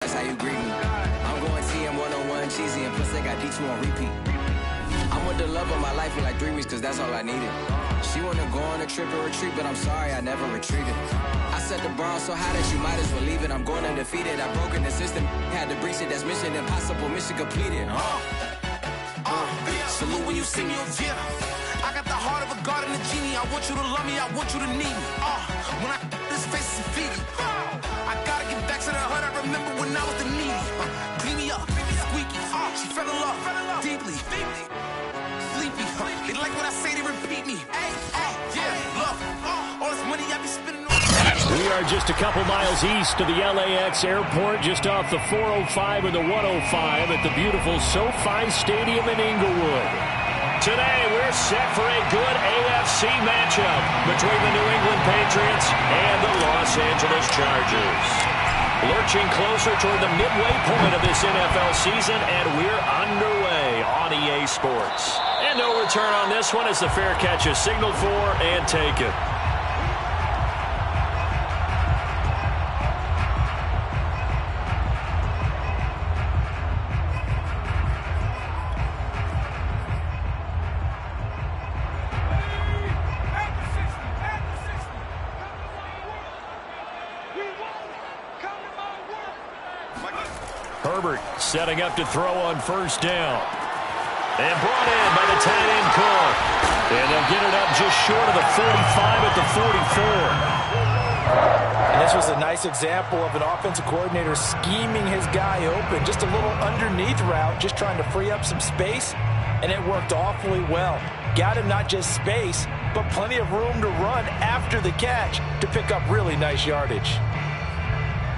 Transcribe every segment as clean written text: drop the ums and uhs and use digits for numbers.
That's how you greet me. I'm going TM 101 cheesy and plus I got D2 on repeat. I'm with the love of my life for like 3 weeks cause that's all I needed. She wanna go on a trip and retreat, but I'm sorry I never retreated. I set the bar so high that you might as well leave it. I'm going undefeated. I've broken the system, had to breach it. That's mission impossible, mission completed. Salute when you see me, yeah. I got the heart of a god and a genie. I want you to love me, I want you to need me. When I this face is Fiji. I gotta get back to the hood. I remember when I was the needy. Clean me up, squeaky. She fell in love deeply. Sleepy. They like what I say, they repeat me. Yeah, look, all this money I be spending on. We are just a couple miles east of the LAX airport, just off the 405 and the 105 at the beautiful SoFi Stadium in Inglewood. Today, we're set for a good AFC matchup between the New England Patriots and the Los Angeles Chargers. Lurching closer toward the midway point of this NFL season, and we're underway on EA Sports. And no return on this one as the fair catch is signaled for and taken. Herbert setting up to throw on first down. And brought in by the tight end Cook. And they'll get it up just short of the 45 at the 44. And this was a nice example of an offensive coordinator scheming his guy open. Just a little underneath route, just trying to free up some space. And it worked awfully well. Got him not just space, but plenty of room to run after the catch to pick up really nice yardage.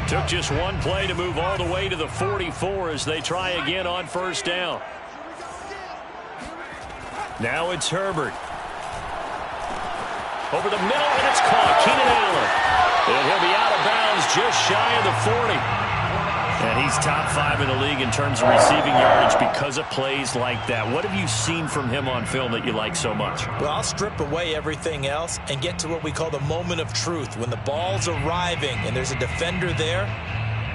Took just one play to move all the way to the 44 as they try again on first down. Now it's Herbert. Over the middle, and it's caught. Keenan Allen. And he'll be out of bounds just shy of the 40. And he's top 5 in the league in terms of receiving yardage because of plays like that. What have you seen from him on film that you like so much? Well, I'll strip away everything else and get to what we call the moment of truth. When the ball's arriving and there's a defender there,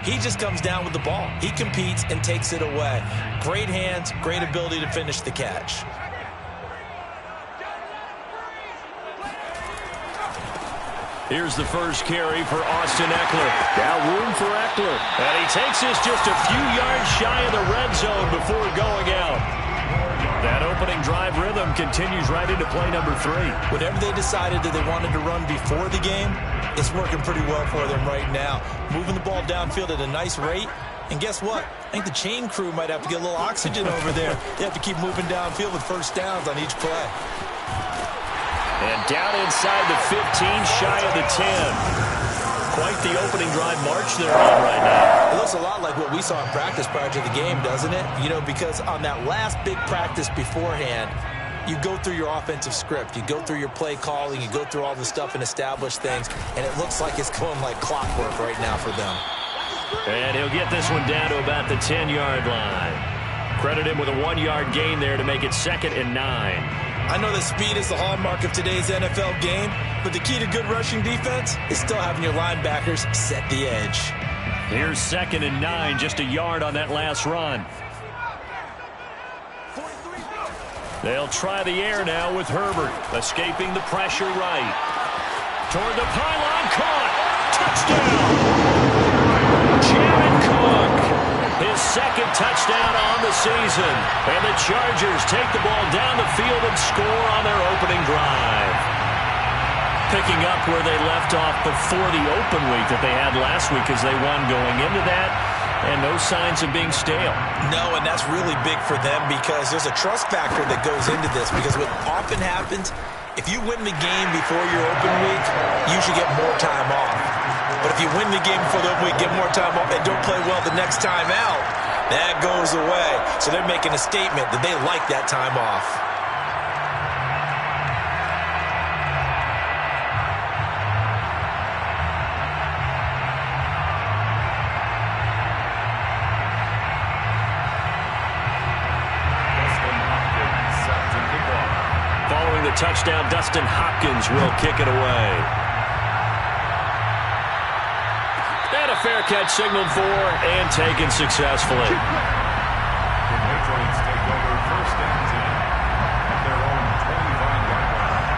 he just comes down with the ball. He competes and takes it away. Great hands, great ability to finish the catch. Here's the first carry for Austin Eckler. Now room for Eckler. And he takes this just a few yards shy of the red zone before going out. That opening drive rhythm continues right into play number 3. Whatever they decided that they wanted to run before the game, it's working pretty well for them right now. Moving the ball downfield at a nice rate. And guess what? I think the chain crew might have to get a little oxygen over there. They have to keep moving downfield with first downs on each play. And down inside the 15, shy of the 10. Quite the opening drive march they're on right now. It looks a lot like what we saw in practice prior to the game, doesn't it? You know, because on that last big practice beforehand, you go through your offensive script. You go through your play calling. You go through all the stuff and establish things. And it looks like it's going like clockwork right now for them. And he'll get this one down to about the 10-yard line. Credit him with a 1-yard gain there to make it 2nd and 9. I know that speed is the hallmark of today's NFL game, but the key to good rushing defense is still having your linebackers set the edge. Here's 2nd and 9, just a yard on that last run. They'll try the air now with Herbert, escaping the pressure right. Toward the pylon, caught! Touchdown! Jared Cook! His 2nd touchdown on the season. And the Chargers take the ball down the field and score on their opening drive. Picking up where they left off before the open week that they had last week as they won going into that. And no signs of being stale. No, and that's really big for them because there's a trust factor that goes into this. Because what often happens, if you win the game before your open week, you should get more time off. But if you win the game before the open week, get more time off, and don't play well the next time out, that goes away. So they're making a statement that they like that time off. Following the touchdown, Dustin Hopkins will kick it away. And a a fair catch signaled for and taken successfully. The Patriots take over first and 10 at their own 25-yard line.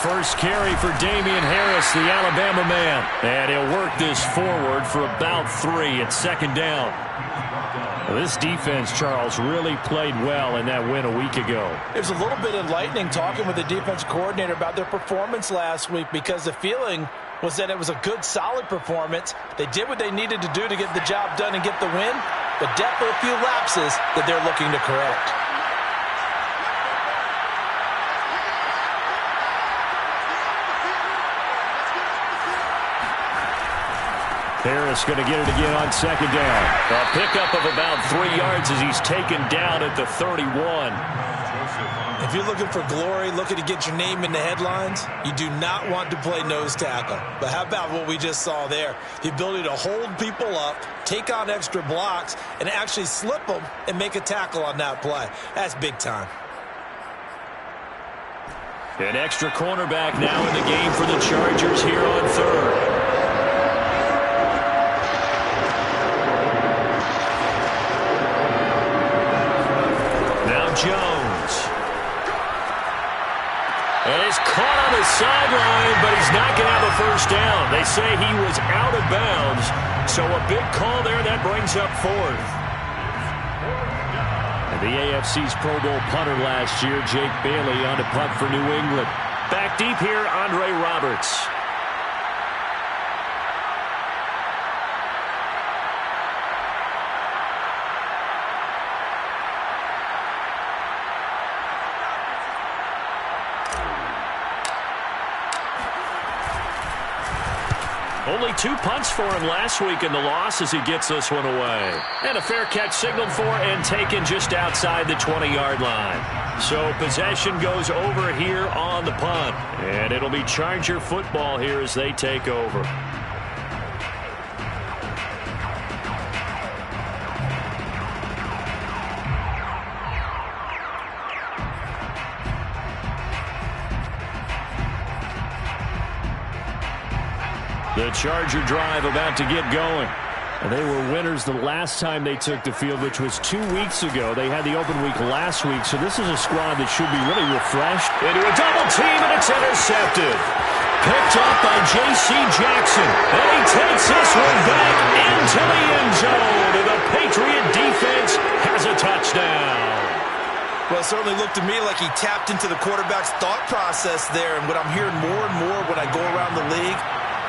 First carry for Damian Harris, the Alabama man. And he'll work this forward for about 3 at second down. Well, this defense, Charles, really played well in that win a week ago. It was a little bit enlightening talking with the defense coordinator about their performance last week because the feeling was that it was a good, solid performance. They did what they needed to do to get the job done and get the win, but definitely a few lapses that they're looking to correct. Harris going to get it again on second down. A pickup of about 3 yards as he's taken down at the 31. If you're looking for glory, looking to get your name in the headlines, you do not want to play nose tackle. But how about what we just saw there? The ability to hold people up, take on extra blocks, and actually slip them and make a tackle on that play. That's big time. An extra cornerback now in the game for the Chargers here on third. Jones. And it's caught on the sideline, but he's not going to have a first down. They say he was out of bounds, so a big call there that brings up fourth. And the AFC's Pro Bowl punter last year, Jake Bailey, on to punt for New England. Back deep here, Andre Roberts. Only 2 punts for him last week in the loss as he gets this one away. And a fair catch signaled for and taken just outside the 20-yard line. So possession goes over here on the punt. And it'll be Charger football here as they take over. The Charger drive about to get going. They were winners the last time they took the field, which was 2 weeks ago. They had the open week last week, so this is a squad that should be really refreshed. Into a double team, and it's intercepted. Picked up by J.C. Jackson. And he takes this one back into the end zone. And the Patriot defense has a touchdown. Well, it certainly looked to me like he tapped into the quarterback's thought process there. And what I'm hearing more and more when I go around the league,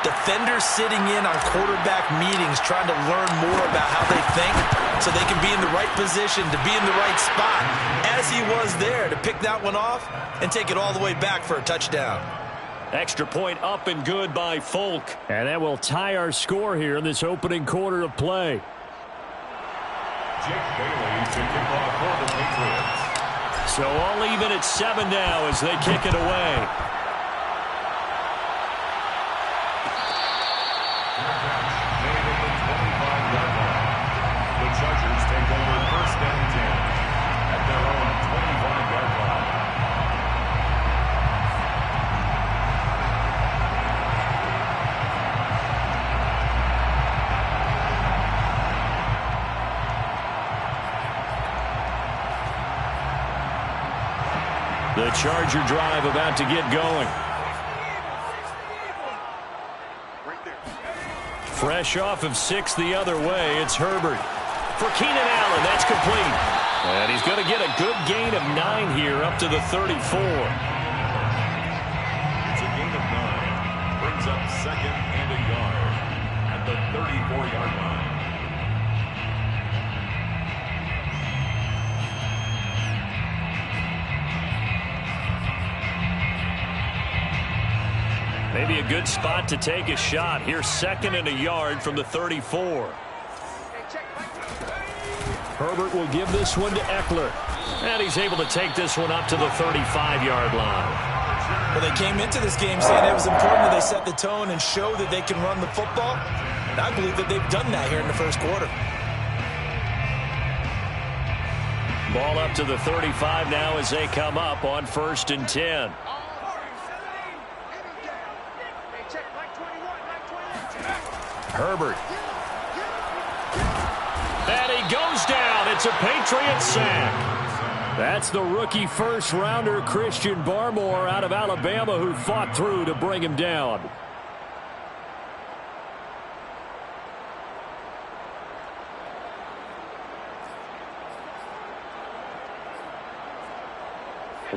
defenders sitting in on quarterback meetings trying to learn more about how they think so they can be in the right position to be in the right spot, as he was there to pick that one off and take it all the way back for a touchdown. Extra point up and good by Folk. And that will tie our score here in this opening quarter of play. Jake Bailey to kick off for the Patriots. So all even at 7 now as they kick it away. The Charger drive about to get going. Fresh off of 6 the other way, it's Herbert. For Keenan Allen, that's complete. And he's going to get a good gain of 9 here up to the 34. It's a gain of 9. Brings up second and a yard at the 34-yard line. Maybe a good spot to take a shot. Here's second and a yard from the 34. Herbert will give this one to Eckler. And he's able to take this one up to the 35-yard line. Well, they came into this game saying it was important that they set the tone and show that they can run the football. And I believe that they've done that here in the first quarter. Ball up to the 35 now as they come up on 1st and 10. Herbert. And he goes down. It's a Patriot sack. That's the rookie first-rounder Christian Barmore out of Alabama who fought through to bring him down.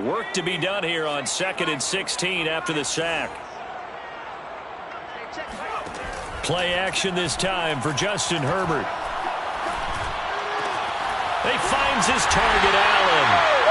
Work to be done here on 2nd and 16 after the sack. Play action this time for Justin Herbert. He finds his target, Allen.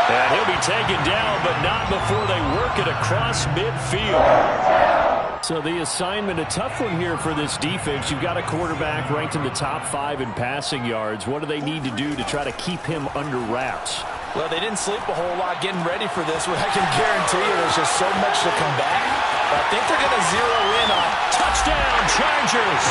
And he'll be taken down, but not before they work it across midfield. So the assignment, a tough one here for this defense. You've got a quarterback ranked in the top 5 in passing yards. What do they need to do to try to keep him under wraps? Well, they didn't sleep a whole lot getting ready for this. But I can guarantee you there's just so much to come back. But I think they're going to zero in on touchdown Chargers.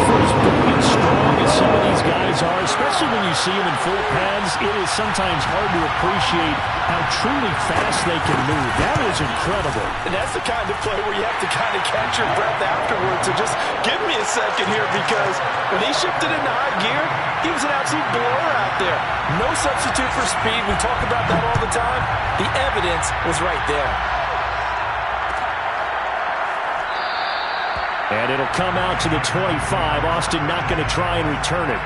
For as big and strong as some of these guys are, especially when you see them in full pads, it is sometimes hard to appreciate how truly fast they can move. That was incredible. And that's the kind of play where you have to kind of catch your breath afterwards. So just give me a second here, because when he shifted into high gear, he was an absolute blur out there. No substitute for speed. We talk about that all the time. The evidence was right there. And it'll come out to the 25. Austin not going to try and return it.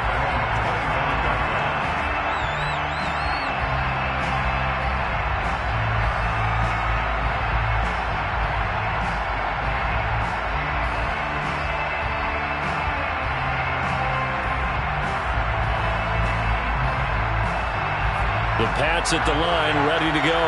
The Pats at the line, ready to go.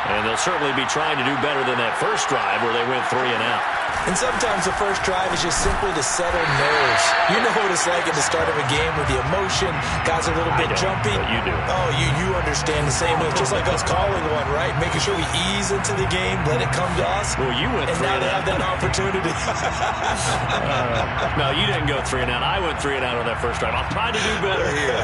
And they'll certainly be trying to do better than that first drive where they went 3 and out. And sometimes the first drive is just simply to settle nerves. You know what it's like at the start of a game with the emotion. Guys are a little bit jumpy. But you do. Oh, you understand the same way. It's just like us calling one, right? Making sure we ease into the game, let it come to us. Well, you went 3 and now they have that opportunity. No, you didn't go 3 and out. I went 3 and out on that first drive. I'll try to do better here.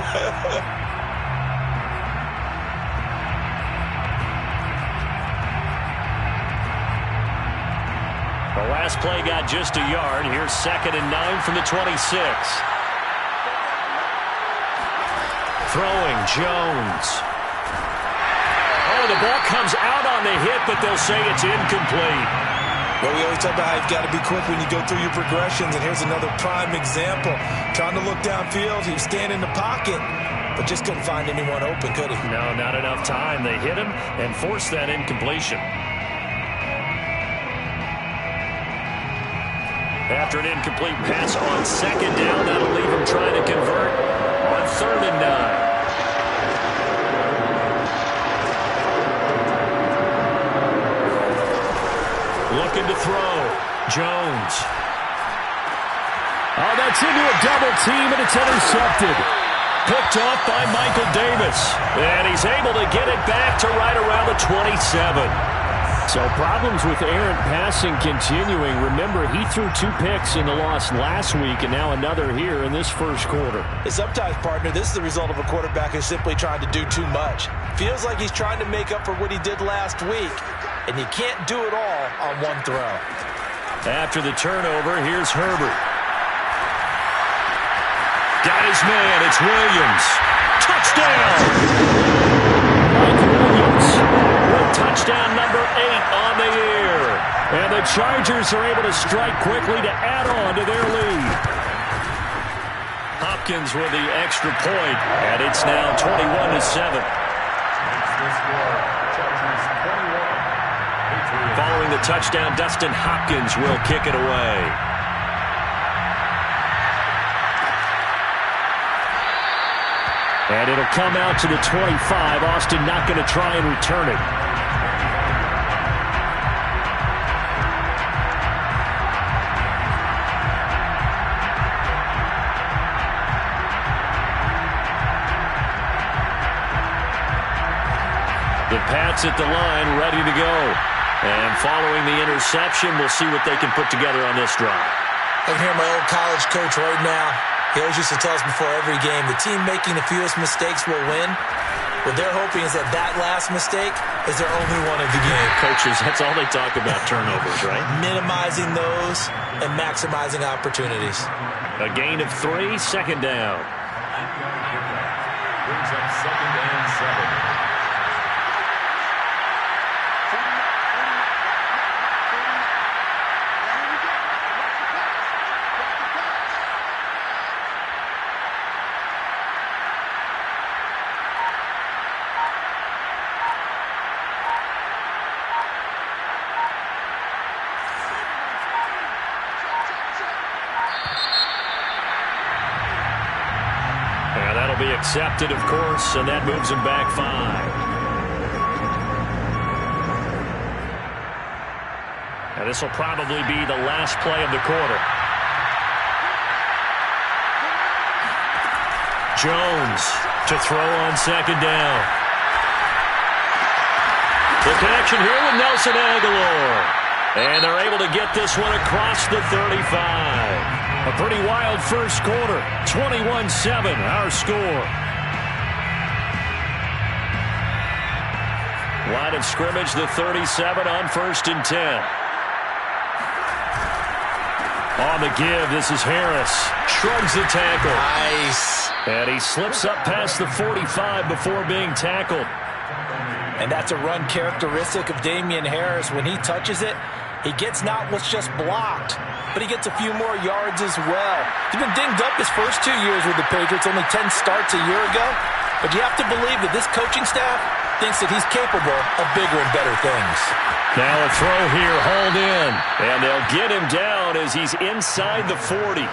The last play got just a yard. Here's 2nd and 9 from the 26. Throwing, Jones. Oh, the ball comes out on the hit, but they'll say it's incomplete. Well, we always talk about how you've got to be quick when you go through your progressions, and here's another prime example. Trying to look downfield, he was standing in the pocket, but just couldn't find anyone open, could he? No, not enough time. They hit him and forced that incompletion. After an incomplete pass on 2nd down, that'll leave him trying to convert on 3rd and 9. Looking to throw. Jones. Oh, that's into a double team, and it's intercepted. Picked off by Michael Davis. And he's able to get it back to right around the 27. So problems with errant passing continuing. Remember, he threw 2 picks in the loss last week, and now another here in this first quarter. And sometimes, partner, this is the result of a quarterback who's simply trying to do too much. Feels like he's trying to make up for what he did last week, and you can't do it all on one throw. After the turnover, here's Herbert. Got his man. It's Williams. Touchdown! Mike Williams. Touchdown number 8 on the year. And the Chargers are able to strike quickly to add on to their lead. Hopkins with the extra point, and it's now 21-7. Following the touchdown, Dustin Hopkins will kick it away. And it'll come out to the 25. Austin not going to try and return it. waits at the line, ready to go. And following the interception, we'll see what they can put together on this drive. I can hear my old college coach right now. He always used to tell us before every game, the team making the fewest mistakes will win. What they're hoping is that last mistake is their only one of the game. Coaches, that's all they talk about, turnovers, right? Minimizing those and maximizing opportunities. A gain of 3, second down. Brings up 2nd and 7. Be accepted, of course, and that moves him back 5. And this will probably be the last play of the quarter. Jones to throw on second down. The connection here with Nelson Aguilar. And they're able to get this one across the 35. A pretty wild first quarter. 21-7, our score. Line of scrimmage, the 37 on 1st and 10. On the give, this is Harris. Shrugs the tackle. Nice. And he slips up past the 45 before being tackled. And that's a run characteristic of Damian Harris. When he touches it, he gets not what's just blocked, but he gets a few more yards as well. He's been dinged up his first 2 years with the Patriots, only 10 starts a year ago. But you have to believe that this coaching staff thinks that he's capable of bigger and better things. Now a throw here, hauled in, and they'll get him down as he's inside the 40.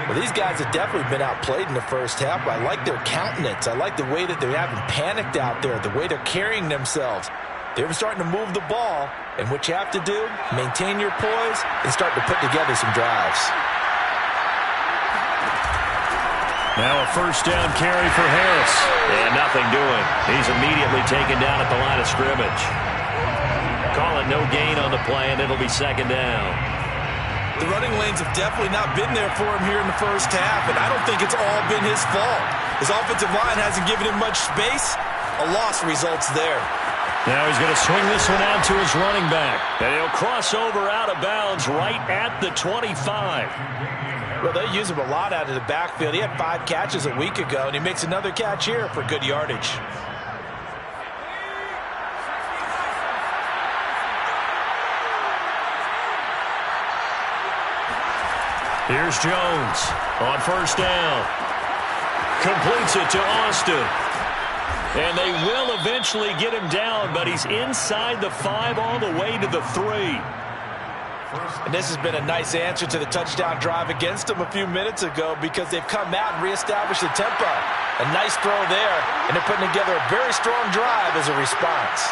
Well, these guys have definitely been outplayed in the first half. I like their countenance. I like the way that they haven't panicked out there, the way they're carrying themselves. They're starting to move the ball, and what you have to do, maintain your poise and start to put together some drives. Now a first down carry for Harris. And nothing doing. He's immediately taken down at the line of scrimmage. Call it no gain on the play, and it'll be second down. The running lanes have definitely not been there for him here in the first half, and I don't think it's all been his fault. His offensive line hasn't given him much space. A loss results there. Now he's going to swing this one out to his running back. And he'll cross over out of bounds right at the 25. Well, they use him a lot out of the backfield. He had 5 catches a week ago, and he makes another catch here for good yardage. Here's Jones on first down. Completes it to Austin. And they will eventually get him down, but he's inside the 5 all the way to the 3. And this has been a nice answer to the touchdown drive against them a few minutes ago because they've come out and reestablished the tempo. A nice throw there, and they're putting together a very strong drive as a response.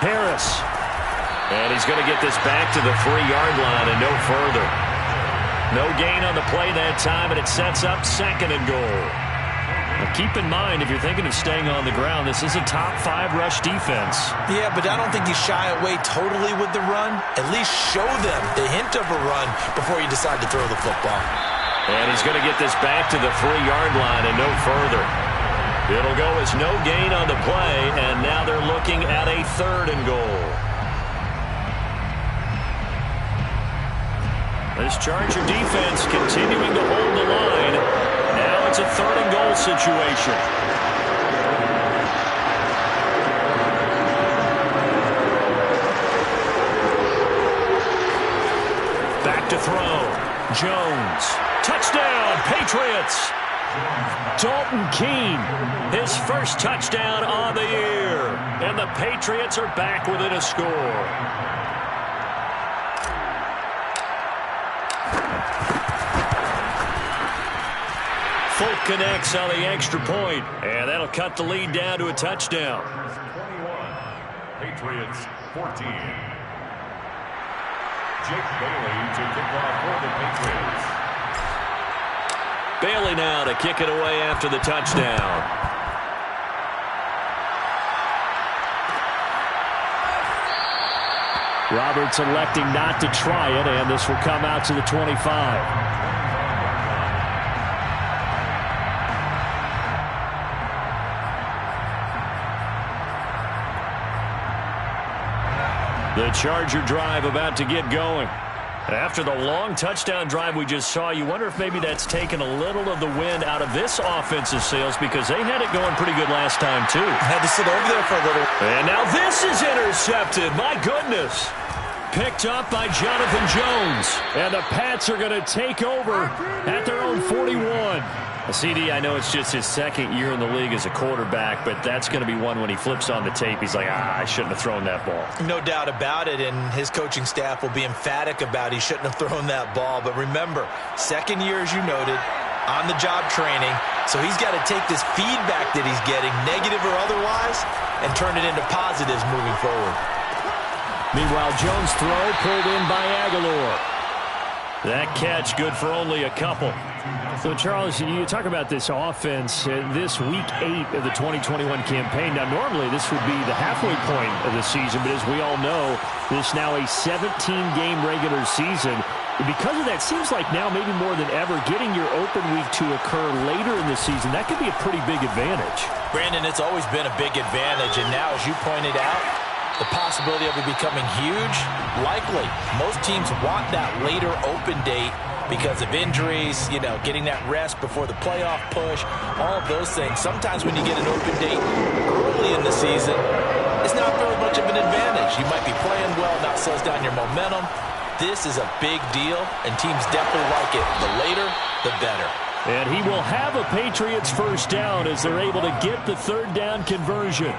Harris. And he's going to get this back to the 3-yard line and no further. No gain on the play that time, and it sets up second and goal. Now keep in mind, if you're thinking of staying on the ground, this is a top 5 rush defense. Yeah, but I don't think you shy away totally with the run. At least show them the hint of a run before you decide to throw the football. And he's going to get this back to the 3-yard line and no further. It'll go as no gain on the play, and now they're looking at a 3rd and goal. This Charger defense continuing to hold the line. Now it's a 3rd and goal situation. Back to throw. Jones. Touchdown, Patriots. Dalton Keene, his first touchdown on the year. And the Patriots are back within a score. Folk connects on the extra point, and that'll cut the lead down to a touchdown. 21, Patriots 14. Jake Bailey to kick off for the Patriots. Bailey now to kick it away after the touchdown. Roberts electing not to try it, and this will come out to the 25. The Charger drive about to get going. After the long touchdown drive we just saw, you wonder if maybe that's taken a little of the wind out of this offensive sails, because they had it going pretty good last time, too. Had to sit over there for a little. And now this is intercepted. My goodness. Picked up by Jonathan Jones. And the Pats are going to take over at their own 41. CD, I know it's just his second year in the league as a quarterback, but that's going to be one when he flips on the tape. He's like, I shouldn't have thrown that ball. No doubt about it, and his coaching staff will be emphatic about he shouldn't have thrown that ball. But remember, second year, as you noted, on-the-job training, so he's got to take this feedback that he's getting, negative or otherwise, and turn it into positives moving forward. Meanwhile, Jones' throw pulled in by Aguilar. That catch good for only a couple. So, Charles, you talk about this offense, this Week 8 of the 2021 campaign. Now, normally this would be the halfway point of the season, but as we all know, this now a 17-game regular season. Because of that, seems like now maybe more than ever, getting your open week to occur later in the season, that could be a pretty big advantage. Brandon, it's always been a big advantage, and now, as you pointed out, the possibility of it becoming huge, likely. Most teams want that later open date because of injuries, you know, getting that rest before the playoff push, all of those things. Sometimes when you get an open date early in the season, it's not very much of an advantage. You might be playing well, not slows down your momentum. This is a big deal, and teams definitely like it. The later, the better. And he will have a Patriots first down as they're able to get the third down conversion.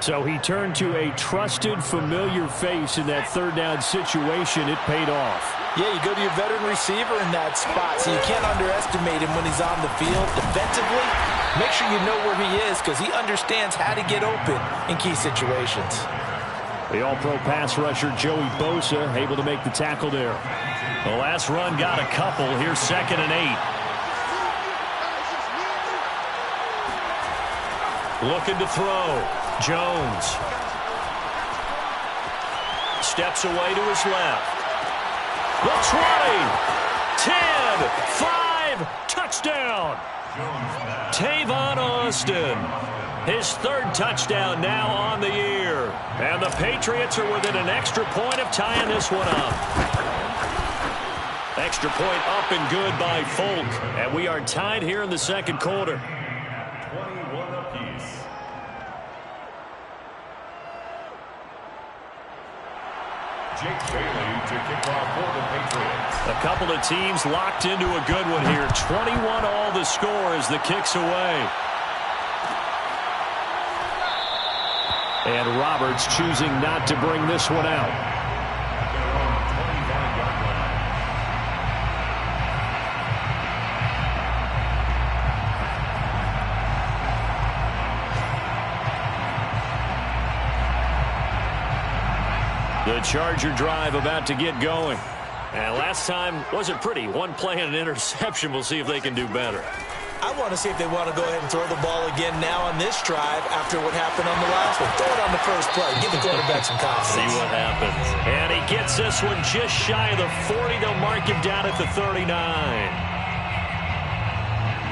So he turned to a trusted, familiar face in that third down situation. It paid off. Yeah, you go to your veteran receiver in that spot, so you can't underestimate him when he's on the field. Defensively, make sure you know where he is because he understands how to get open in key situations. The all-pro pass rusher, Joey Bosa, able to make the tackle there. The last run got a couple. Here's 2nd and 8. Looking to throw. Jones. Steps away to his left. The 20. 10. 5. Touchdown. Tavon Austin. His third touchdown now on the year. And the Patriots are within an extra point of tying this one up. Extra point up and good by Folk. And we are tied here in the second quarter. 21 apiece. Jake Bailey to kick off for the Patriots. A couple of teams locked into a good one here. 21 all the score as the kick's away. And Roberts choosing not to bring this one out. The Charger drive about to get going. And last time wasn't pretty. One play and an interception. We'll see if they can do better. I want to see if they want to go ahead and throw the ball again now on this drive after what happened on the last one. Throw it on the first play. Give the quarterback some confidence. See what happens. And he gets this one just shy of the 40. They'll mark him down at the 39.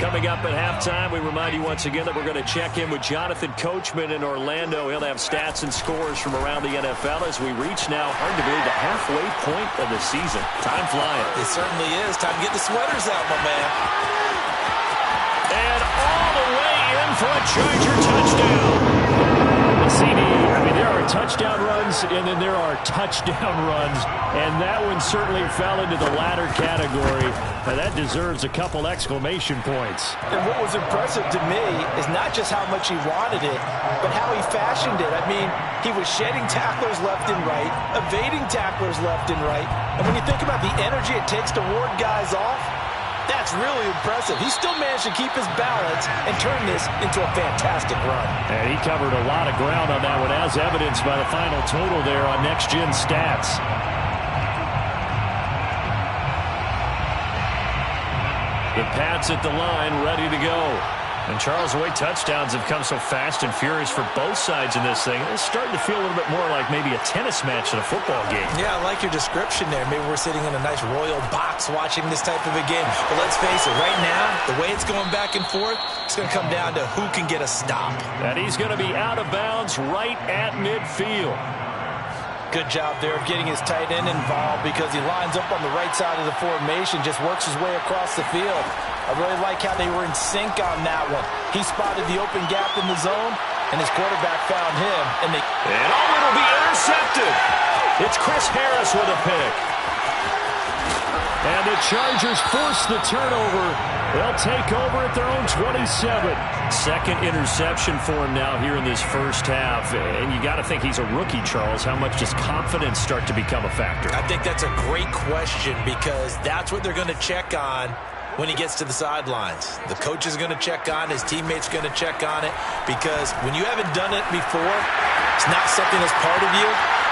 Coming up at halftime, we remind you once again that we're going to check in with Jonathan Coachman in Orlando. He'll have stats and scores from around the NFL as we reach now, hard to believe, the halfway point of the season. Time flying. It certainly is. Time to get the sweaters out, my man. And all the way in for a Charger touchdown. CD, I mean, there are touchdown runs, and then there are touchdown runs, and that one certainly fell into the latter category. Now, that deserves a couple exclamation points. And what was impressive to me is not just how much he wanted it, but how he fashioned it. I mean, he was shedding tacklers left and right, evading tacklers left and right, and when you think about the energy it takes to ward guys off, that's really impressive. He still managed to keep his balance and turn this into a fantastic run. And he covered a lot of ground on that one, as evidenced by the final total there on Next Gen Stats. The Pats at the line, ready to go. And Charles, the way touchdowns have come so fast and furious for both sides in this thing, it's starting to feel a little bit more like maybe a tennis match than a football game. Yeah, I like your description there. Maybe we're sitting in a nice royal box watching this type of a game. But let's face it, right now, the way it's going back and forth, it's going to come down to who can get a stop. And he's going to be out of bounds right at midfield. Good job there of getting his tight end involved because he lines up on the right side of the formation, just works his way across the field. I really like how they were in sync on that one. He spotted the open gap in the zone, and his quarterback found him. And it'll be intercepted. It's Chris Harris with a pick. And the Chargers force the turnover. They'll take over at their own 27. Second interception for him now here in this first half. And you got to think he's a rookie, Charles. How much does confidence start to become a factor? I think that's a great question because that's what they're going to check on when he gets to the sidelines. The coach is going to check on it. His teammates are going to check on it because when you haven't done it before, it's not something that's part of you.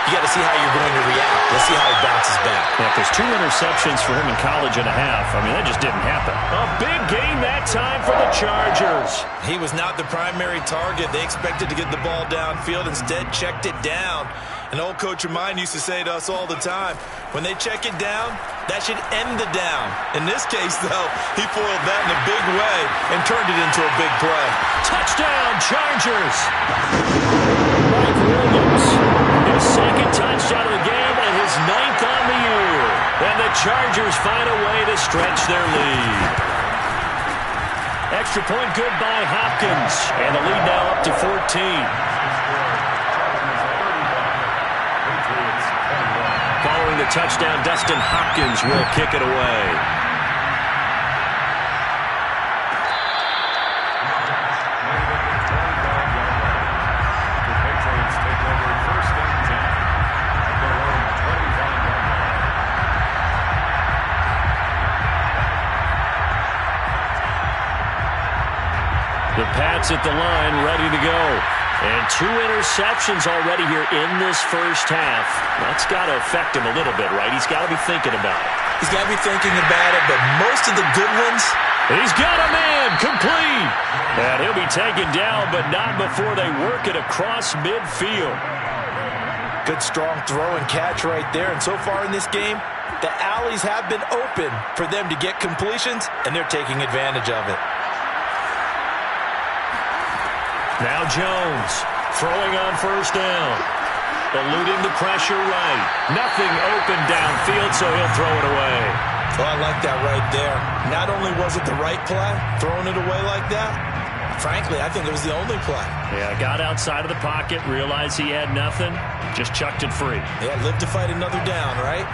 You got to see how you're going to react. Let's see how he bounces back. Yeah, there's 2 interceptions for him in college and a half. I mean, that just didn't happen. A big gain that time for the Chargers. He was not the primary target. They expected to get the ball downfield. Instead, checked it down. An old coach of mine used to say to us all the time, when they check it down, that should end the down. In this case, though, he foiled that in a big way and turned it into a big play. Touchdown, Chargers! Mike Williams, his second touchdown of the game and his 9th on the year. And the Chargers find a way to stretch their lead. Extra point good by Hopkins. And the lead now up to 14. Following the touchdown, Dustin Hopkins will kick it away. The Pats at the line, ready to go. And 2 interceptions already here in this first half. That's got to affect him a little bit, right? He's got to be thinking about it. He's got to be thinking about it, but most of the good ones... He's got a man, complete. And he'll be taken down, but not before they work it across midfield. Good strong throw and catch right there. And so far in this game, the alleys have been open for them to get completions, and they're taking advantage of it. Now Jones, throwing on first down. Eluding the pressure right. Nothing open downfield, so he'll throw it away. Oh, I like that right there. Not only was it the right play, throwing it away like that, frankly, I think it was the only play. Yeah, got outside of the pocket, realized he had nothing, just chucked it free. Yeah, lived to fight another down, right?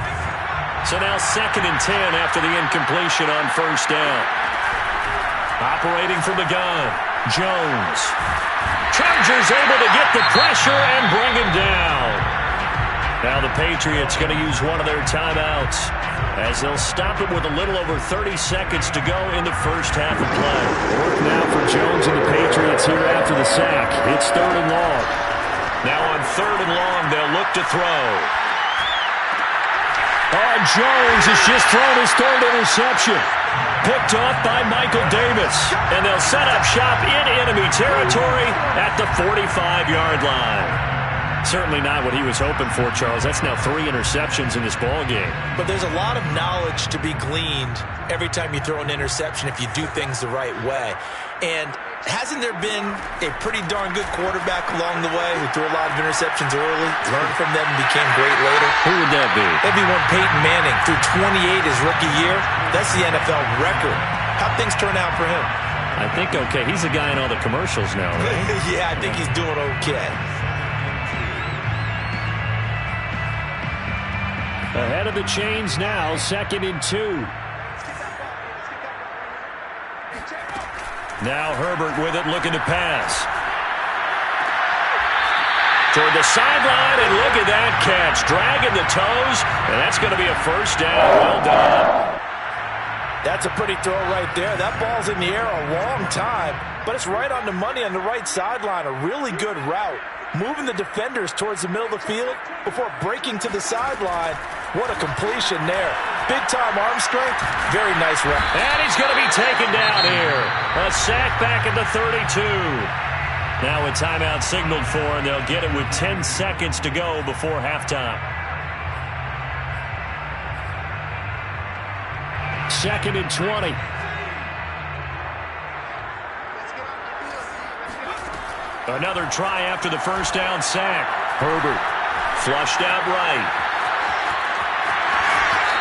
So now 2nd and 10 after the incompletion on first down. Operating from the gun, Jones. Chargers able to get the pressure and bring him down. Now the Patriots going to use one of their timeouts as they'll stop it with a little over 30 seconds to go in the first half of play. Work now for Jones and the Patriots here after the sack. It's 3rd and long. Now on 3rd and long, they'll look to throw. Oh, Jones has just thrown his 3rd interception. Picked off by Michael Davis. And they'll set up shop in enemy territory at the 45-yard line. Certainly not what he was hoping for, Charles. That's now 3 interceptions in this ball game. But there's a lot of knowledge to be gleaned every time you throw an interception if you do things the right way. And hasn't there been a pretty darn good quarterback along the way who threw a lot of interceptions early, learned from them, and became great later? Who would that be? That'd be one Peyton Manning. Threw 28 his rookie year. That's the NFL record. How'd things turn out for him? I think okay. He's a guy in all the commercials now, right? Yeah, I think he's doing okay. Ahead of the chains now, 2nd and 2. Now Herbert with it, looking to pass. Toward the sideline, and look at that catch. Dragging the toes, and that's going to be a first down. Well done. That's a pretty throw right there. That ball's in the air a long time, but it's right on the money on the right sideline. A really good route. Moving the defenders towards the middle of the field before breaking to the sideline. What a completion there. big-time arm strength, very nice run. And he's going to be taken down here. A sack back at the 32. Now a timeout signaled for, and they'll get it with 10 seconds to go before halftime. 2nd and 20. Another try after the first down sack. Herbert flushed out right.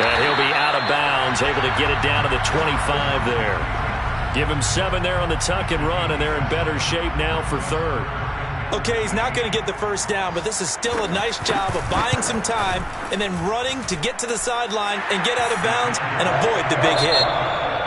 And he'll be out of bounds, able to get it down to the 25 there. Give him 7 there on the tuck and run, and they're in better shape now for 3rd. Okay, he's not going to get the first down, but this is still a nice job of buying some time and then running to get to the sideline and get out of bounds and avoid the big hit.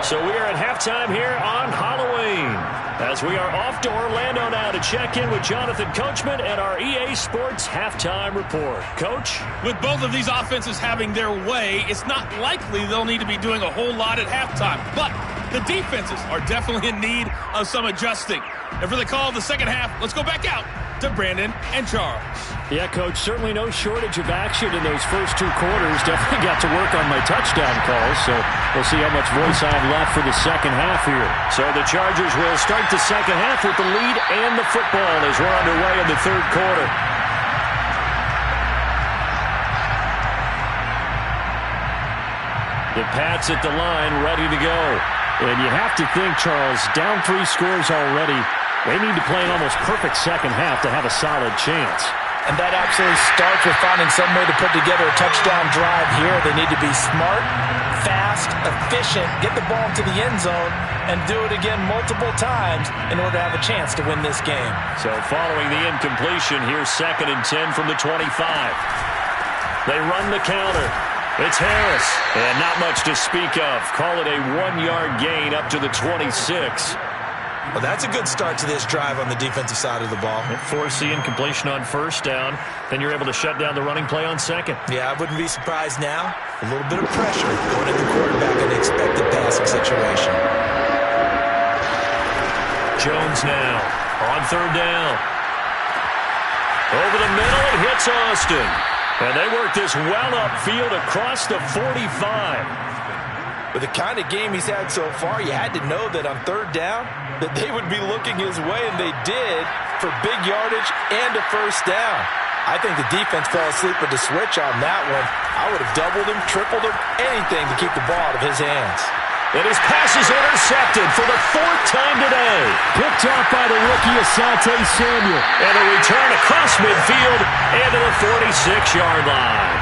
So we are at halftime here on Halloween, as we are off to Orlando now to check in with Jonathan Coachman at our EA Sports Halftime Report. Coach? With both of these offenses having their way, it's not likely they'll need to be doing a whole lot at halftime. But the defenses are definitely in need of some adjusting. And for the call of the second half, let's go back out to Brandon and Charles. Yeah, Coach, certainly no shortage of action in those first 2 quarters. Definitely got to work on my touchdown calls, so we'll see how much voice I have left for the second half here. So the Chargers will start the second half with the lead and the football as we're underway in the 3rd quarter. The Pats at the line, ready to go. And you have to think, Charles, down 3 scores already. They need to play an almost perfect second half to have a solid chance. And that absolutely starts with finding some way to put together a touchdown drive here. They need to be smart, fast, efficient, get the ball to the end zone, and do it again multiple times in order to have a chance to win this game. So following the incompletion, here's 2nd and 10 from the 25. They run the counter. It's Harris, and not much to speak of. Call it a 1-yard gain up to the 26. Well, that's a good start to this drive on the defensive side of the ball. Force the incompletion on first down. Then you're able to shut down the running play on second. Yeah, I wouldn't be surprised now. A little bit of pressure going at the quarterback in the expected passing situation. Jones now on 3rd down. Over the middle, it hits Austin. And they work this well upfield across the 45. With the kind of game he's had so far, you had to know that on 3rd down that they would be looking his way, and they did, for big yardage and a first down. I think the defense fell asleep with the switch on that one. I would have doubled him, tripled him, anything to keep the ball out of his hands. And his pass is intercepted for the 4th time today. Picked off by the rookie Asante Samuel. And a return across midfield and to the 46-yard line.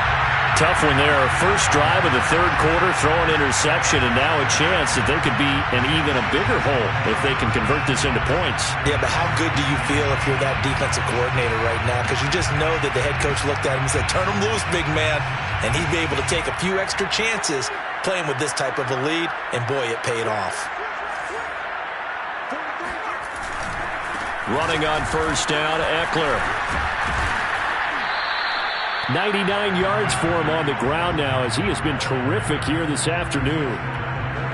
Tough one there. First drive of the 3rd quarter, throw an interception, and now a chance that they could be in even a bigger hole if they can convert this into points. Yeah, but how good do you feel if you're that defensive coordinator right now? Because you just know that the head coach looked at him and said, turn him loose, big man. And he'd be able to take a few extra chances playing with this type of a lead, and boy, it paid off. Running on first down, Eckler. 99 yards for him on the ground now, as he has been terrific here this afternoon.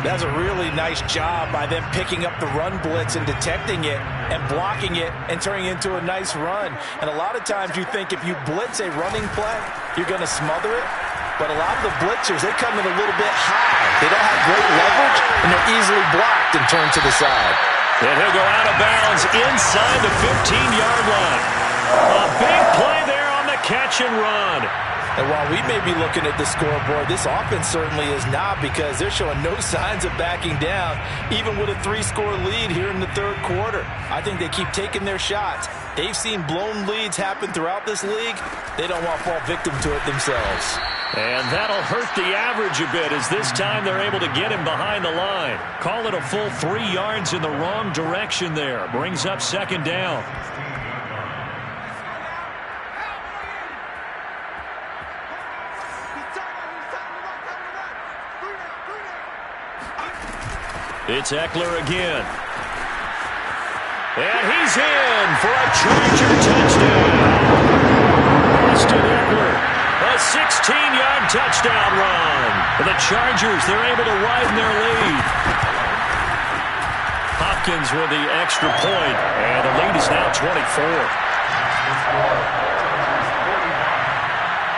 That's a really nice job by them picking up the run blitz and detecting it and blocking it and turning it into a nice run. And a lot of times you think if you blitz a running play, you're going to smother it. But a lot of the blitzers, they come in a little bit high. They don't have great leverage, and they're easily blocked and turned to the side. And he'll go out of bounds inside the 15-yard line. A big play there on the catch and run. And while we may be looking at the scoreboard, this offense certainly is not, because they're showing no signs of backing down, even with a 3-score lead here in the 3rd quarter. I think they keep taking their shots. They've seen blown leads happen throughout this league. They don't want to fall victim to it themselves. And that'll hurt the average a bit, as this time they're able to get him behind the line. Call it a full 3 yards in the wrong direction there. Brings up 2nd down. It's Eckler again. And he's in for a Charger touchdown. Austin Eckler, a 16-yard touchdown run. For the Chargers, they're able to widen their lead. Hopkins with the extra point, and the lead is now 24.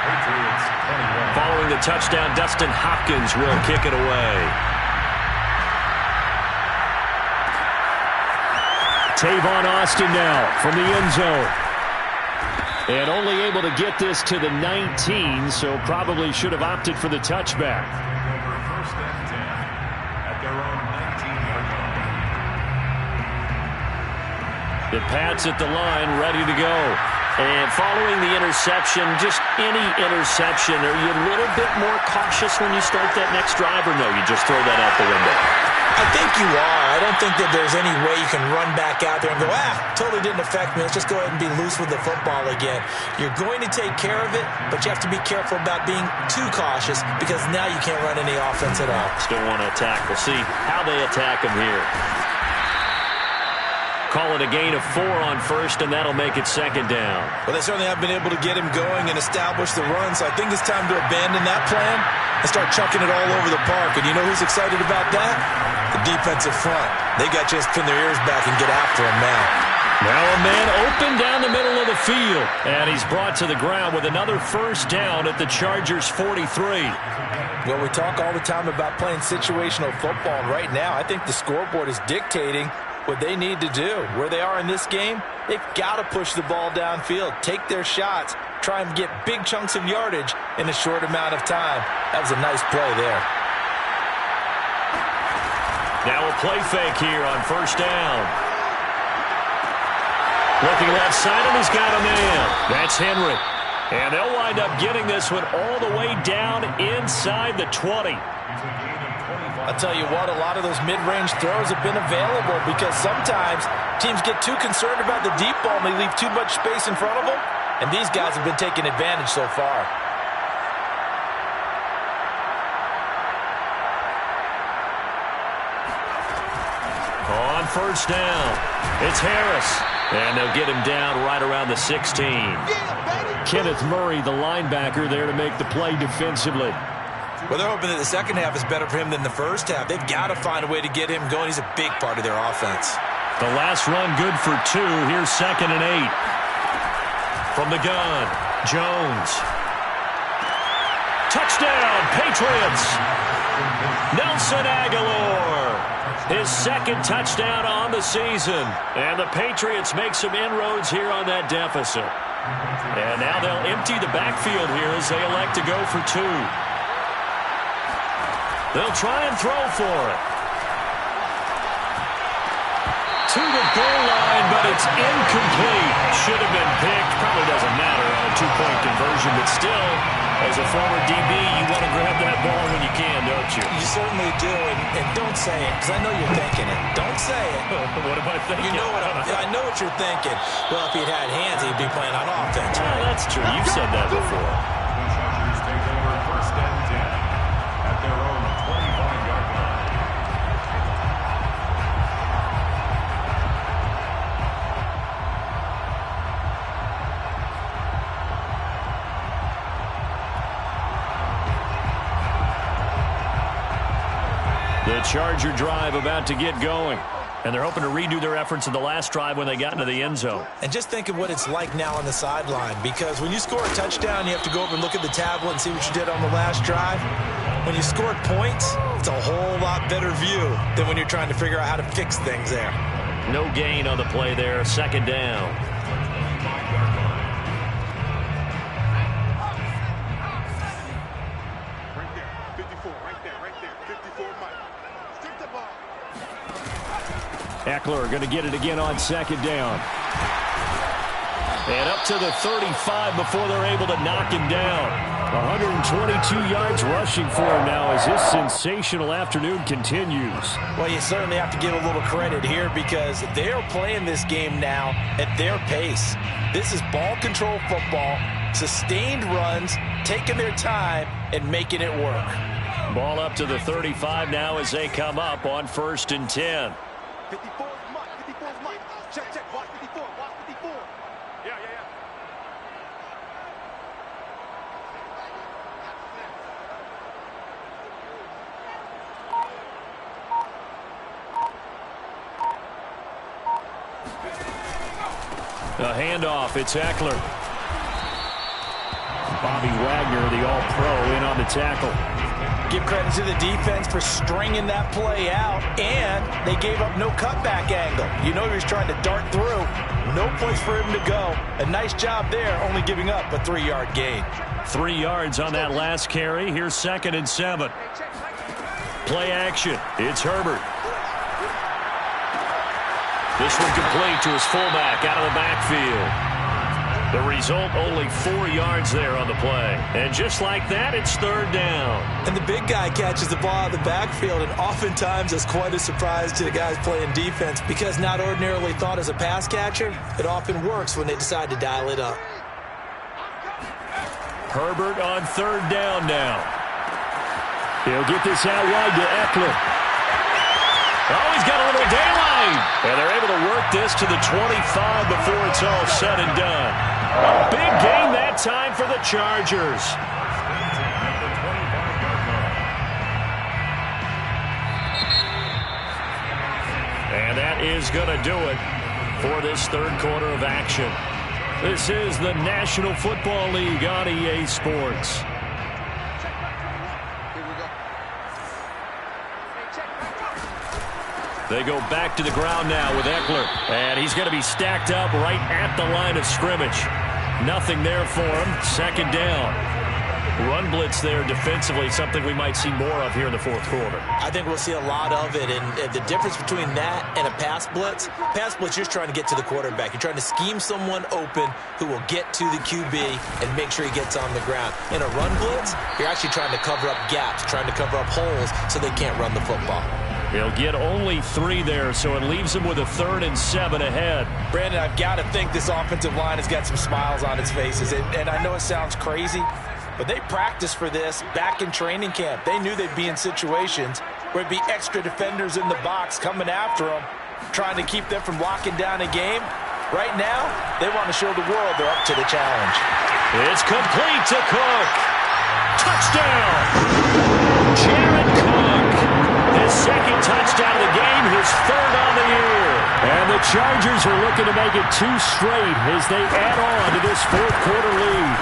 Patriots 21. Following the touchdown, Dustin Hopkins will kick it away. Tavon Austin now from the end zone. And only able to get this to the 19, so probably should have opted for the touchback. First and 10 at their own 19-yard line. The Pats at the line, ready to go. And following the interception, just any interception, are you a little bit more cautious when you start that next drive, or no, you just throw that out the window? I think you are. I don't think that there's any way you can run back out there and go, totally didn't affect me. Let's just go ahead and be loose with the football again. You're going to take care of it, but you have to be careful about being too cautious because now you can't run any offense at all. Still want to attack. We'll see how they attack him here. Call it a gain of 4 on first, and that'll make it second down. Well, they certainly have been able to get him going and establish the run, so I think it's time to abandon that plan and start chucking it all over the park. And you know who's excited about that? The defensive front. They got to just pin their ears back and get after him now. Now a man open down the middle of the field, and he's brought to the ground with another first down at the Chargers 43. Well, we talk all the time about playing situational football, and right now I think the scoreboard is dictating what they need to do. Where they are in this game, they've got to push the ball downfield, take their shots, try and get big chunks of yardage in a short amount of time. That was a nice play there. Now a play fake here on first down. Looking left side, and he's got a man. That's Henry. And they'll wind up getting this one all the way down inside the 20. I'll tell you what, a lot of those mid-range throws have been available because sometimes teams get too concerned about the deep ball and they leave too much space in front of them, and these guys have been taking advantage so far. On first down, it's Harris, and they'll get him down right around the 16. Kenneth Murray, the linebacker, there to make the play defensively. Well, they're hoping that the second half is better for him than the first half. They've got to find a way to get him going. He's a big part of their offense. The last run good for 2. Here's 2nd and 8. From the gun, Jones. Touchdown, Patriots. Nelson Aguilar. His second touchdown on the season. And the Patriots make some inroads here on that deficit. And now they'll empty the backfield here as they elect to go for 2. They'll try and throw for it. To the goal line, but it's incomplete. Should have been picked. Probably doesn't matter on a 2-point conversion, but still, as a former DB, you want to grab that ball when you can, don't you? You certainly do, and don't say it, because I know you're thinking it. Don't say it. What am I thinking? You know I know what you're thinking. Well, if he'd had hands, he'd be playing on offense. Well, that's true. You've said that before. The Chargers take over first and 10 at their own 25-yard line. The Charger drive about to get going. And they're hoping to redo their efforts in the last drive when they got into the end zone. And just think of what it's like now on the sideline, because when you score a touchdown, you have to go over and look at the tablet and see what you did on the last drive. When you scored points, it's a whole lot better view than when you're trying to figure out how to fix things there. No gain on the play there. 2nd down. Right there, 54, right there, 54, Mike. Stick the ball. Eckler going to get it again on 2nd down. And up to the 35 before they're able to knock him down. 122 yards rushing for him now as this sensational afternoon continues. Well, you certainly have to give a little credit here because they're playing this game now at their pace. This is ball control football, sustained runs, taking their time and making it work. Ball up to the 35 now as they come up on 1st and 10. 54 is Mike, 54 is Mike. Check, watch 54, watch 54. Yeah. A handoff, it's Eckler. Bobby Wagner, the All-Pro, in on the tackle. Give credit to the defense for stringing that play out, and they gave up no cutback angle. You know he was trying to dart through. No place for him to go. A nice job there, only giving up a 3-yard gain. 3 yards on that last carry. Here's 2nd and 7. Play action. It's Herbert. This one complete to his fullback out of the backfield. The result, only 4 yards there on the play. And just like that, it's 3rd down. And the big guy catches the ball out of the backfield, and oftentimes it's quite a surprise to the guys playing defense because not ordinarily thought as a pass catcher, it often works when they decide to dial it up. Herbert on 3rd down now. He'll get this out wide to Eckler. Oh, he's got a little daylight. And they're able to work this to the 25 before it's all said and done. A big gain that time for the Chargers. And that is going to do it for this 3rd quarter of action. This is the National Football League on EA Sports. They go back to the ground now with Eckler. And he's going to be stacked up right at the line of scrimmage. Nothing there for him. 2nd down. Run blitz there defensively, something we might see more of here in the 4th quarter. I think we'll see a lot of it, and the difference between that and a pass blitz, you're just trying to get to the quarterback. You're trying to scheme someone open who will get to the QB and make sure he gets on the ground. In a run blitz, you're actually trying to cover up gaps, trying to cover up holes so they can't run the football. He'll get only 3 there, so it leaves him with a 3rd and 7 ahead. Brandon, I've got to think this offensive line has got some smiles on its faces, and I know it sounds crazy, but they practiced for this back in training camp. They knew they'd be in situations where it'd be extra defenders in the box coming after them, trying to keep them from locking down a game. Right now, they want to show the world they're up to the challenge. It's complete to Cook. Touchdown! Jared Cook. His 2nd touchdown of the game, his 3rd on the year. And the Chargers are looking to make it 2 straight as they add on to this 4th quarter lead.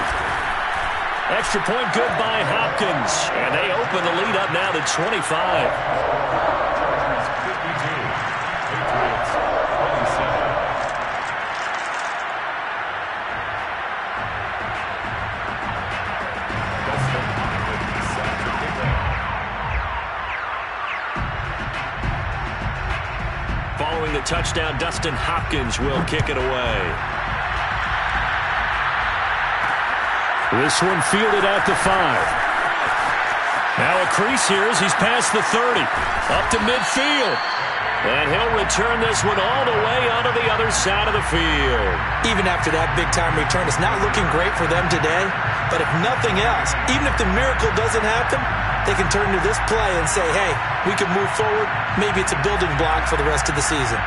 Extra point good by Hopkins. And they open the lead up now to 25. Following the touchdown, Dustin Hopkins will kick it away. This one fielded out to 5. Now a crease here as he's past the 30. Up to midfield. And he'll return this one all the way onto the other side of the field. Even after that big-time return, it's not looking great for them today. But if nothing else, even if the miracle doesn't happen, they can turn to this play and say, hey, we can move forward. Maybe it's a building block for the rest of the season.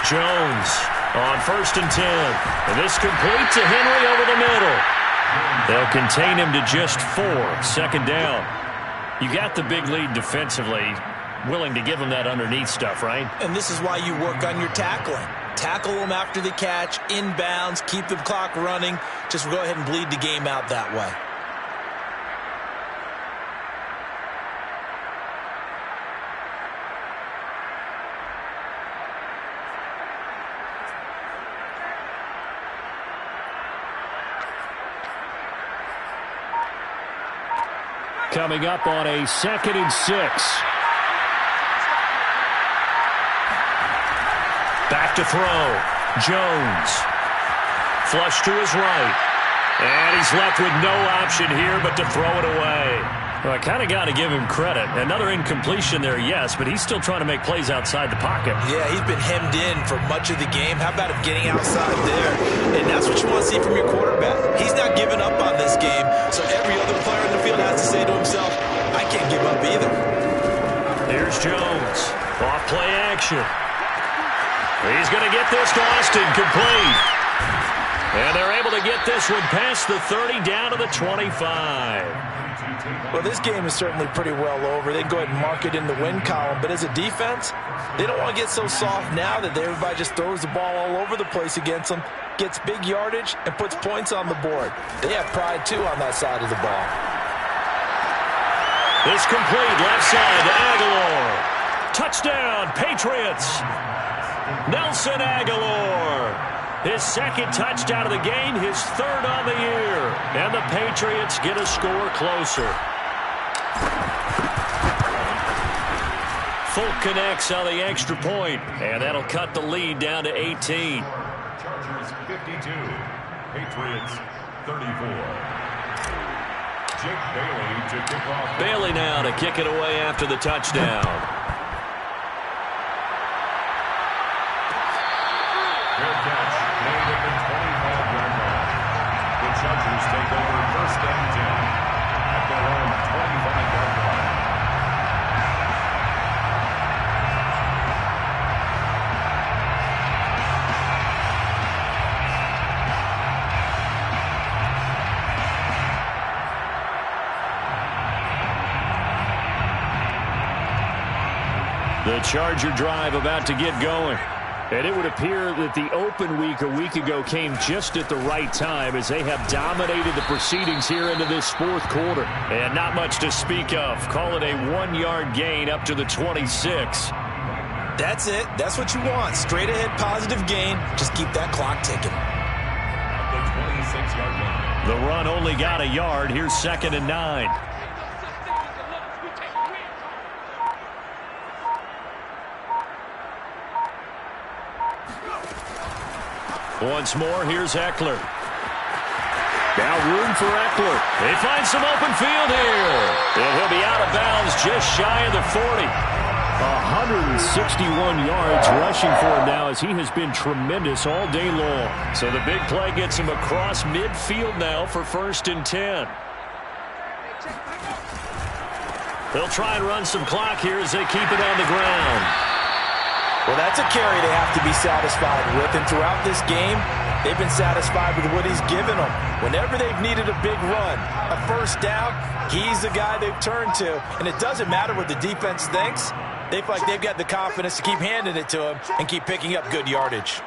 Jones on 1st and 10. And this complete to Henry over the middle. They'll contain him to just 4. 2nd down. You got the big lead defensively. Willing to give him that underneath stuff, right? And this is why you work on your tackling. Tackle them after the catch, inbounds, keep the clock running. Just go ahead and bleed the game out that way. Coming up on a 2nd and 6. Back to throw. Jones. Flush to his right. And he's left with no option here but to throw it away. Well, I kind of got to give him credit. Another incompletion there, yes, but he's still trying to make plays outside the pocket. Yeah, he's been hemmed in for much of the game. How about him getting outside there? And that's what you want to see from your quarterback. He's not giving up on this game, so every other player in the field has to say to himself, I can't give up either. Here's Jones. Off play action. He's going to get this to Austin, complete. And they're able to get this one past the 30 down to the 25. Well, this game is certainly pretty well over. They can go ahead and mark it in the win column. But as a defense, they don't want to get so soft now that everybody just throws the ball all over the place against them, gets big yardage, and puts points on the board. They have pride, too, on that side of the ball. It's complete, left side to Aguilar. Touchdown, Patriots. Nelson Aguilar. His second touchdown of the game, his third on the year. And the Patriots get a score closer. Folk connects on the extra point, and that'll cut the lead down to 18. Chargers 52, Patriots 34. Jake Bailey to kick off. Bailey now to kick it away after the touchdown. Fair catch made at the 25-yard line. The Chargers take over first and 10 at their own 25-yard line. The Charger drive about to get going. And it would appear that the open week a week ago came just at the right time as they have dominated the proceedings here into this fourth quarter. And not much to speak of. Call it a 1-yard gain up to the 26. That's it. That's what you want. Straight ahead positive gain. Just keep that clock ticking. At the 26-yard line. The run only got a yard. Here's 2nd and 9. Once more, here's Eckler. Now room for Eckler. They find some open field here. And he'll be out of bounds just shy of the 40. 161 yards rushing for him now as he has been tremendous all day long. So the big play gets him across midfield now for 1st and 10. They'll try and run some clock here as they keep it on the ground. Well, that's a carry they have to be satisfied with. And throughout this game, they've been satisfied with what he's given them. Whenever they've needed a big run, a first down, he's the guy they've turned to. And it doesn't matter what the defense thinks. They feel like they've got the confidence to keep handing it to him and keep picking up good yardage.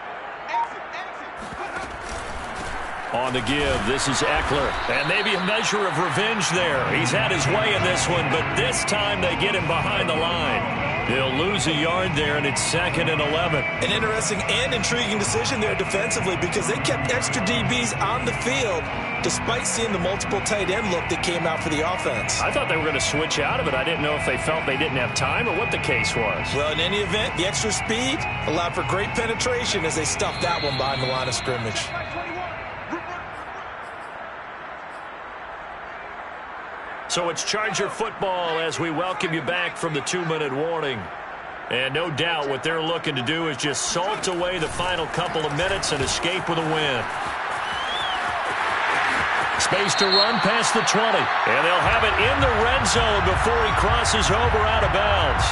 On the give, this is Eckler. And maybe a measure of revenge there. He's had his way in this one, but this time they get him behind the line. He'll lose a yard there, and it's 2nd and 11. An interesting and intriguing decision there defensively because they kept extra DBs on the field despite seeing the multiple tight end look that came out for the offense. I thought they were going to switch out of it. I didn't know if they felt they didn't have time or what the case was. Well, in any event, the extra speed allowed for great penetration as they stuffed that one behind the line of scrimmage. So it's Charger football as we welcome you back from the 2-minute warning. And no doubt what they're looking to do is just salt away the final couple of minutes and escape with a win. Space to run past the 20. And they'll have it in the red zone before he crosses over out of bounds.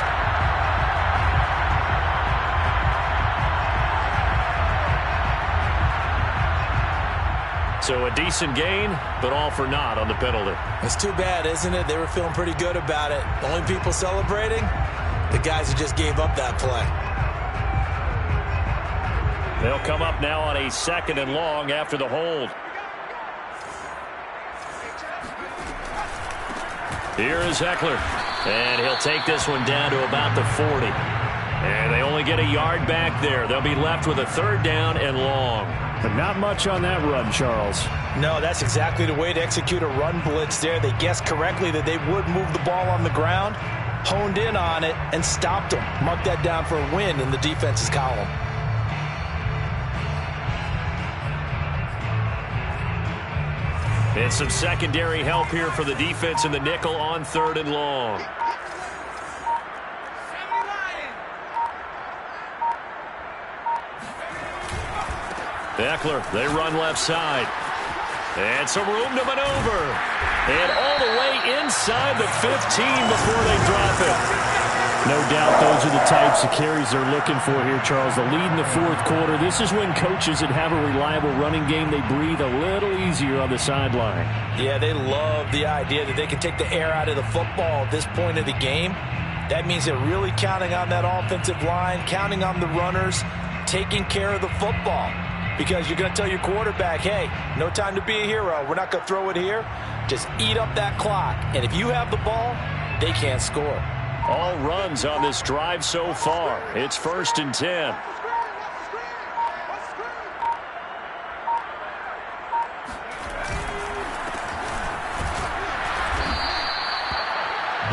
So a decent gain, but all for naught on the penalty. It's too bad, isn't it? They were feeling pretty good about it. The only people celebrating, the guys who just gave up that play. They'll come up now on a 2nd and long after the hold. Here is Eckler. And he'll take this one down to about the 40. And they only get a yard back there. They'll be left with a 3rd down and long. But not much on that run, Charles. No, that's exactly the way to execute a run blitz there. They guessed correctly that they would move the ball on the ground, honed in on it, and stopped them. Mark that down for a win in the defense's column. And some secondary help here for the defense in the nickel on 3rd and long. Eckler, they run left side. And some room to maneuver. And all the way inside the 15 before they drop it. No doubt those are the types of carries they're looking for here, Charles. The lead in the fourth quarter. This is when coaches that have a reliable running game, they breathe a little easier on the sideline. Yeah, they love the idea that they can take the air out of the football at this point of the game. That means they're really counting on that offensive line, counting on the runners, taking care of the football. Because you're going to tell your quarterback, hey, no time to be a hero. We're not going to throw it here. Just eat up that clock. And if you have the ball, they can't score. All runs on this drive so far. It's 1st and 10.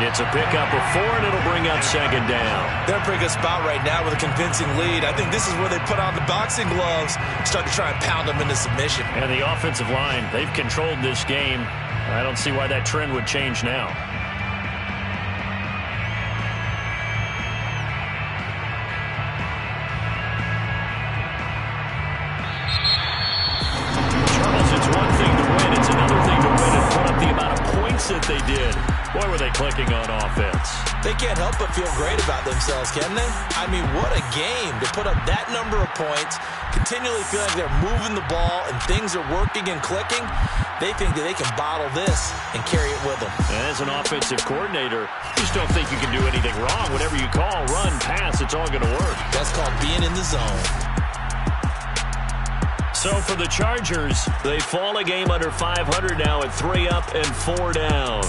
It's a pickup of 4, and it'll bring up 2nd down. They're in a pretty good spot right now with a convincing lead. I think this is where they put on the boxing gloves, start to try and pound them into submission. And the offensive line, they've controlled this game. I don't see why that trend would change now. Charles, it's one thing to win. It's another thing to win and put up the amount of points that they did. Boy, were they clicking on offense. They can't help but feel great about themselves, can they? I mean, what a game to put up that number of points, continually feeling like they're moving the ball and things are working and clicking. They think that they can bottle this and carry it with them. And as an offensive coordinator, you just don't think you can do anything wrong. Whatever you call, run, pass, it's all going to work. That's called being in the zone. So for the Chargers, they fall a game under 500 now at 3 up and 4 down.